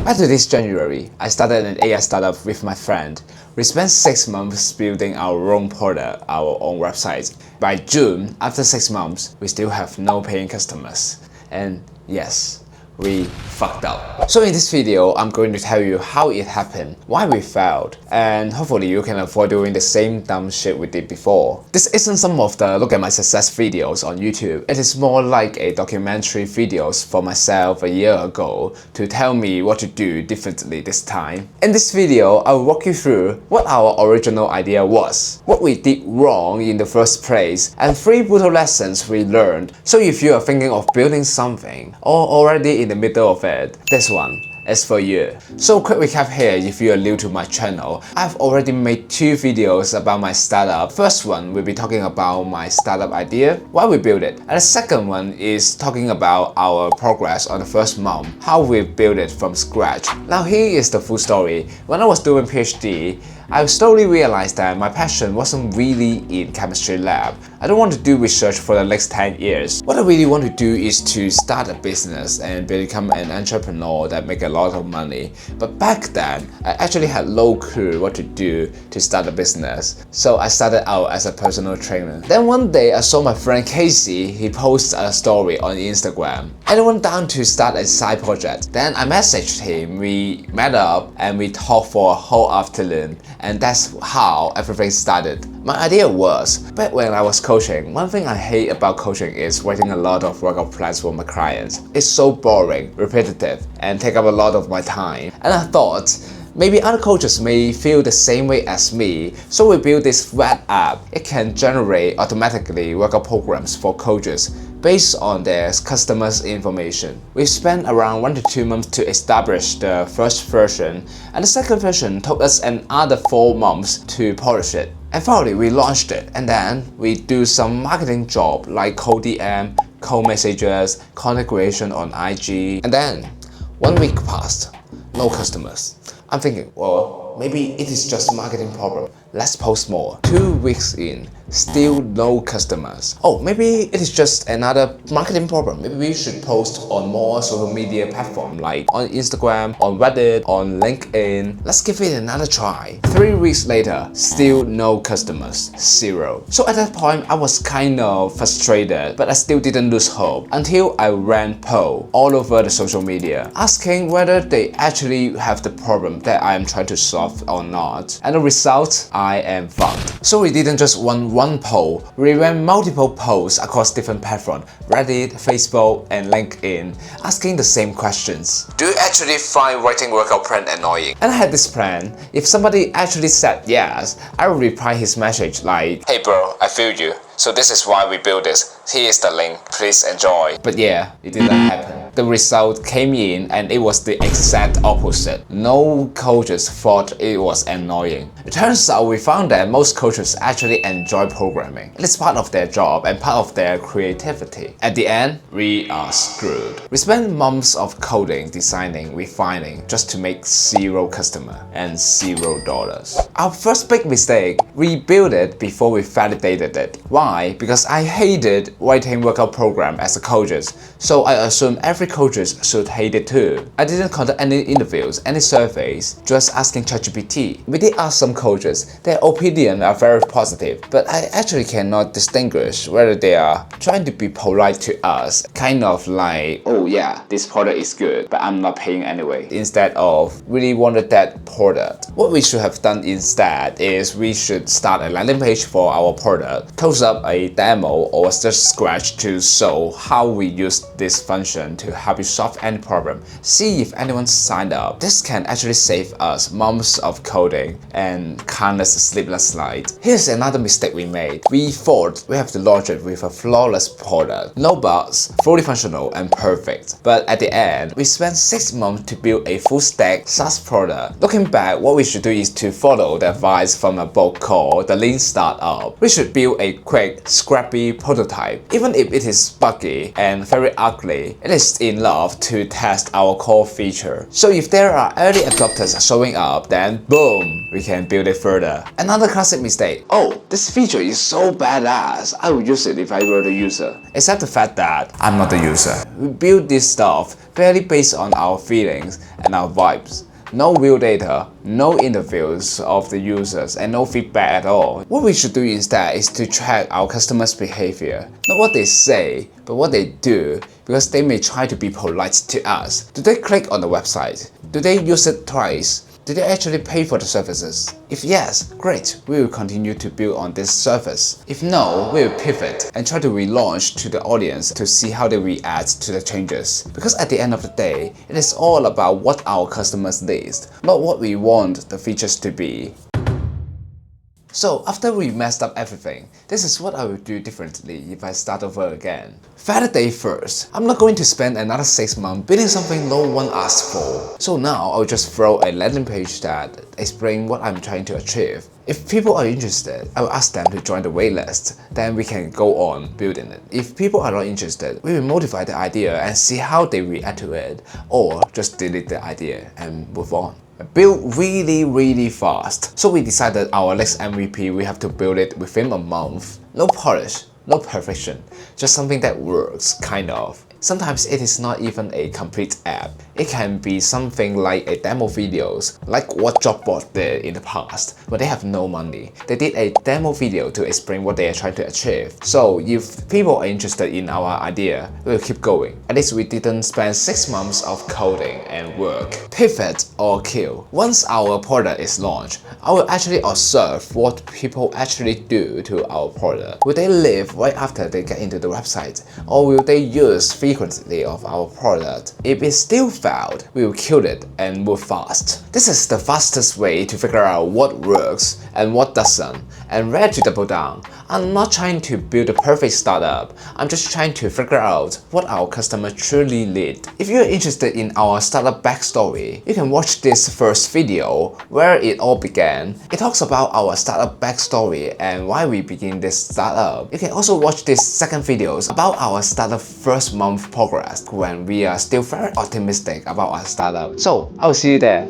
Back to this January, I started an AI startup with my friend. We spent 6 months building our own product, our own website. By June, after 6 months, we still have no paying customers. And yes, we fucked up. So in this video, I'm going to tell you how it happened, why we failed, and hopefully you can avoid doing the same dumb shit we did before. This isn't some of the look at my success videos on YouTube. It is more like a documentary videos for myself a year ago to tell me what to do differently this time. In this video, I'll walk you through what our original idea was, what we did wrong in the first place, and 3 brutal lessons we learned. So if you are thinking of building something or already in the middle of it, this one is for you. So quick recap here if you are new to my channel. I've already made 2 videos about my startup. First one will be talking about my startup idea, why we built it. And the second one is talking about our progress on the first month, how we built it from scratch. Now here is the full story. When I was doing PhD, I slowly realized that my passion wasn't really in chemistry lab. I don't want to do research for the next 10 years. What I really want to do is to start a business and become an entrepreneur that make a lot of money. But back then, I actually had no clue what to do to start a business. So I started out as a personal trainer. Then one day I saw my friend Casey, he posted a story on Instagram. Anyone down to start a side project? Then I messaged him, we met up and we talked for a whole afternoon. And that's how everything started. My idea was, back when I was coaching, one thing I hate about coaching is writing a lot of workout plans for my clients. It's so boring, repetitive, and take up a lot of my time. And I thought, maybe other coaches may feel the same way as me, so we built this web app. It can generate automatically workout programs for coaches based on their customers' information. We spent around 1 to 2 months to establish the first version, and the second version took us another 4 months to polish it. And finally, we launched it, and then we do some marketing job like cold DM, cold messages, content creation on IG, and then 1 week passed, no customers. I'm thinking, well, maybe it is just a marketing problem. Let's post more. 2 weeks in, still no customers. Oh, maybe it is just another marketing problem. Maybe we should post on more social media platforms like on Instagram, on Reddit, on LinkedIn. Let's give it another try. 3 weeks later, still no customers, 0. So at that point, I was kind of frustrated, but I still didn't lose hope until I ran poll all over the social media, asking whether they actually have the problem that I am trying to solve or not. And the result, I am fucked. So we didn't just run one poll, we ran multiple polls across different platforms, Reddit, Facebook, and LinkedIn, asking the same questions. Do you actually find writing workout plan annoying? And I had this plan. If somebody actually said yes, I would reply his message like, hey bro, I feel you. So this is why we built this. Here is the link, please enjoy. But yeah, it didn't happen. The result came in and it was the exact opposite. No coaches thought it was annoying. It turns out we found that most coaches actually enjoy programming. It is part of their job and part of their creativity. At the end, we are screwed. We spent months of coding, designing, refining just to make 0 customer and $0. Our first big mistake, we built it before we validated it. Why? Because I hated writing workout program as a coaches, so I assumed every coaches should hate it too. I didn't conduct any interviews, any surveys, just asking ChatGPT. We did ask some coaches, their opinion are very positive, but I actually cannot distinguish whether they are trying to be polite to us, kind of like, oh yeah, this product is good, but I'm not paying anyway, instead of really wanted that product. What we should have done instead is we should start a landing page for our product, toast up a demo or just scratch to show how we use this function to help you solve any problem. See if anyone signed up. This can actually save us months of coding and countless sleepless nights. Here's another mistake we made. We thought we have to launch it with a flawless product, no bugs, fully functional and perfect. But at the end, we spent 6 months to build a full stack SaaS product. Looking back, what we should do is to follow the advice from a book called The Lean Startup. We should build a quick, scrappy prototype. Even if it is buggy and very ugly, it is in love to test our core feature. So if there are early adopters showing up, then boom, we can build it further. Another classic mistake. Oh, this feature is so badass. I would use it if I were the user. Except the fact that I'm not the user. We build this stuff barely based on our feelings and our vibes. No real data, no interviews of the users, and no feedback at all. What we should do instead is to track our customers' behavior. Not what they say, but what they do, because they may try to be polite to us. Do they click on the website? Do they use it twice? Did they actually pay for the services? If yes, great, we will continue to build on this service. If no, we will pivot and try to relaunch to the audience to see how they react to the changes. Because at the end of the day, it is all about what our customers need, not what we want the features to be. So after we messed up everything, this is what I would do differently if I start over again. Validate first. I'm not going to spend another 6 months building something no one asked for. So now I'll just throw a landing page that explains what I'm trying to achieve. If people are interested, I will ask them to join the waitlist. Then we can go on building it. If people are not interested, we will modify the idea and see how they react to it, or just delete the idea and move on. Build really fast. So we decided our next MVP, we have to build it within a month. No polish, no perfection, just something that works, kind of. Sometimes it is not even a complete app. It can be something like a demo videos, like what Jobboard did in the past, but they have no money. They did a demo video to explain what they are trying to achieve. So if people are interested in our idea, we'll keep going. At least we didn't spend 6 months of coding and work. Pivot or kill. Once our product is launched, I will actually observe what people actually do to our product. Will they leave right after they get into the website? Or will they use frequently of our product? If it still failed, we will kill it and move fast. This is the fastest way to figure out what works and what doesn't, and where to double down. I'm not trying to build a perfect startup. I'm just trying to figure out what our customers truly need. If you're interested in our startup backstory, you can watch this first video where it all began. It talks about our startup backstory and why we begin this startup. You can also watch this second video about our startup first month progress when we are still very optimistic about our startup. So I'll see you there.